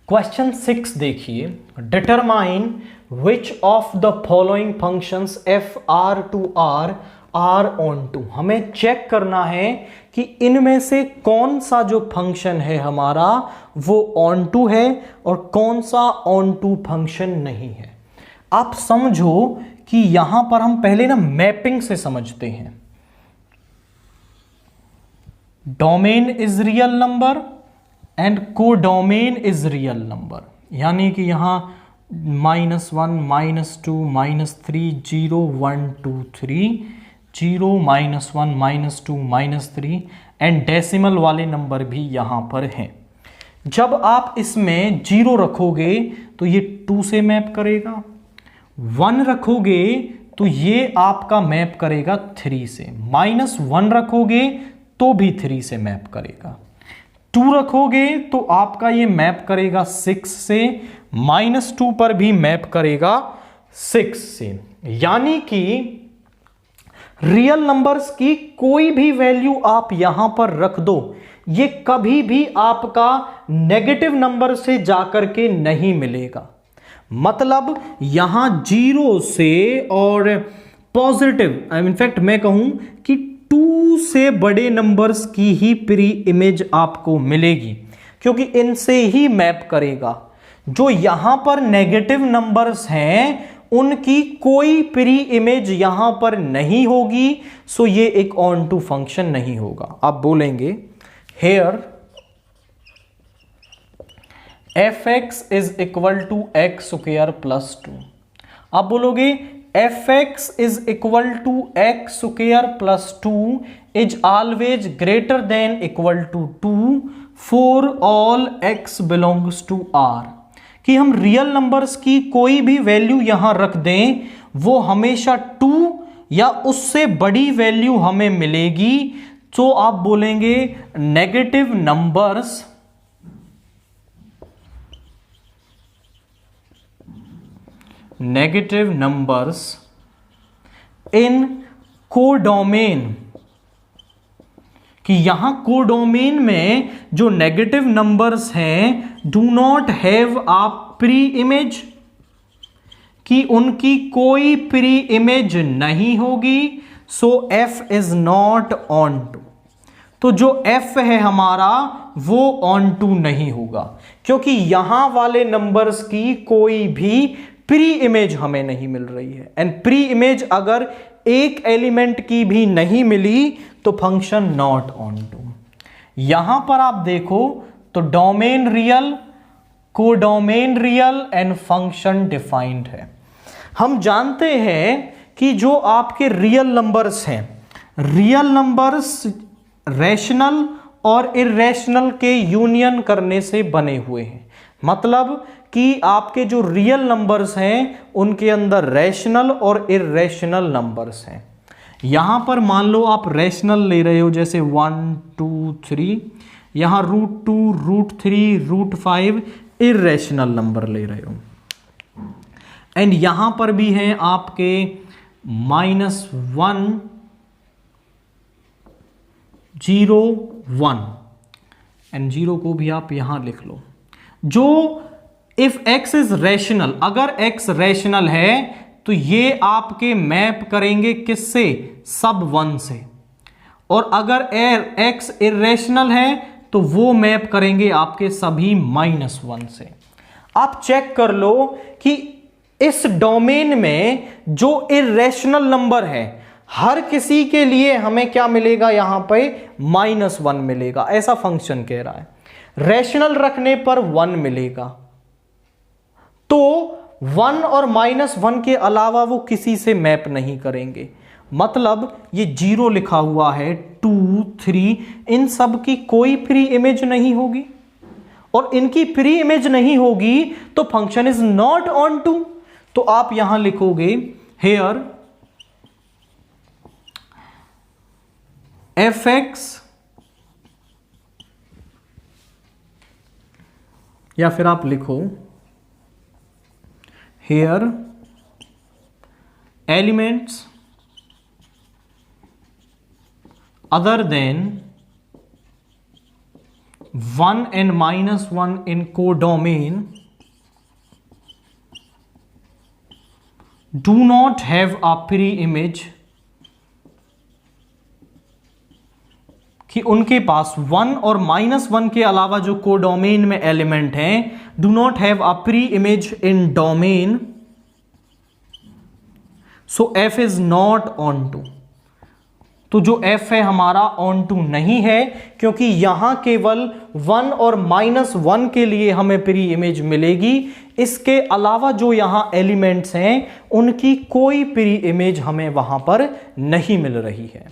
Question 6 देखिए, determine which of the following functions F R to R onto. हमें check करना है कि इनमें से कौन सा जो फंक्शन है हमारा वो ऑन टू है और कौन सा ऑन टू फंक्शन नहीं है। आप समझो कि यहां पर हम पहले ना मैपिंग से समझते हैं। Domain is real number and codomain is real number, यानी कि यहां -1 -2 -3 0 1 2 3 0 -1 -2 -3 एंड डेसिमल वाले नंबर भी यहां पर हैं। जब आप इसमें 0 रखोगे तो ये 2 से मैप करेगा, 1 रखोगे तो ये आपका मैप करेगा 3 से, -1 रखोगे तो भी 3 से मैप करेगा, 2 रखोगे तो आपका ये मैप करेगा 6 से, -2 पर भी मैप करेगा 6 से। यानी कि रियल नंबर्स की कोई भी वैल्यू आप यहां पर रख दो, ये कभी भी आपका नेगेटिव नंबर से जाकर के नहीं मिलेगा। मतलब यहां 0 से और पॉजिटिव, इनफैक्ट मैं कहूं कि 2 से बड़े नंबर्स की ही प्री इमेज आपको मिलेगी, क्योंकि इनसे ही मैप करेगा। जो यहां पर नेगेटिव नंबर्स हैं उनकी कोई प्री इमेज यहां पर नहीं होगी, सो ये एक ऑन टू फंक्शन नहीं होगा। आप बोलेंगे here fx is equal to X square plus 2। आप बोलोगे fx is equal to X square plus 2 is always greater than equal to 2 for all x belongs to r। कि हम रियल नंबर्स की कोई भी वैल्यू यहां रख दें, वो हमेशा 2 या उससे बड़ी वैल्यू हमें मिलेगी। तो आप बोलेंगे नेगेटिव नंबर्स इन कोडोमेन, कि यहां कोडोमेन में जो नेगेटिव नंबर्स हैं do not have a pre image, कि उनकी कोई प्री इमेज नहीं होगी। So f is not onto. तो जो f है हमारा वो ऑन टू नहीं होगा, क्योंकि यहां वाले नंबर्स की कोई भी प्री इमेज हमें नहीं मिल रही है। एंड प्री इमेज अगर एक एलिमेंट की भी नहीं मिली तो फंक्शन नॉट ऑन टू। यहां पर आप देखो तो domain real, codomain real and function defined है। हम जानते हैं कि जो आपके रियल नंबर्स हैं, रियल नंबर्स रैशनल और इर्रेशनल के यूनियन करने से बने हुए हैं। मतलब कि आपके जो रियल नंबर्स हैं उनके अंदर रैशनल और इर्रेशनल नंबर्स हैं। यहां पर मान लो आप रैशनल ले रहे हो, जैसे 1 2 3, यहां √2 √3 √5 इर्रेशनल नंबर ले रहे हो। एंड यहां पर भी हैं आपके -1 0 1 एंड 0 को भी आप यहां लिख लो। जो इफ x इज रैशनल, अगर x रैशनल है तो ये आपके मैप करेंगे किससे, सब 1 से। और अगर x इर्रेशनल है तो वो मैप करेंगे आपके सभी -1 से। आप चेक कर लो कि इस डोमेन में जो इर्रेशनल नंबर है हर किसी के लिए हमें क्या मिलेगा, यहां पे -1 मिलेगा, ऐसा फंक्शन कह रहा है। रैशनल रखने पर 1 मिलेगा, तो 1 और -1 के अलावा वो किसी से मैप नहीं करेंगे। मतलब ये 0 लिखा हुआ है, 2 3, इन सब की कोई प्री इमेज नहीं होगी, और इनकी प्री इमेज नहीं होगी तो function is not onto. तो आप यहां लिखोगे हेयर fx, या फिर आप लिखो here elements other than 1 and -1 in codomain do not have a pre-image, कि उनके पास 1 और -1 के अलावा जो कोडोमेन में एलिमेंट हैं, do not have a pre image in domain, so f is not onto. तो जो f है हमारा ऑन टू नहीं है, क्योंकि यहां केवल 1 और -1 के लिए हमें प्री इमेज मिलेगी। इसके अलावा जो यहां एलिमेंट्स हैं उनकी कोई प्री इमेज हमें वहां पर नहीं मिल रही है।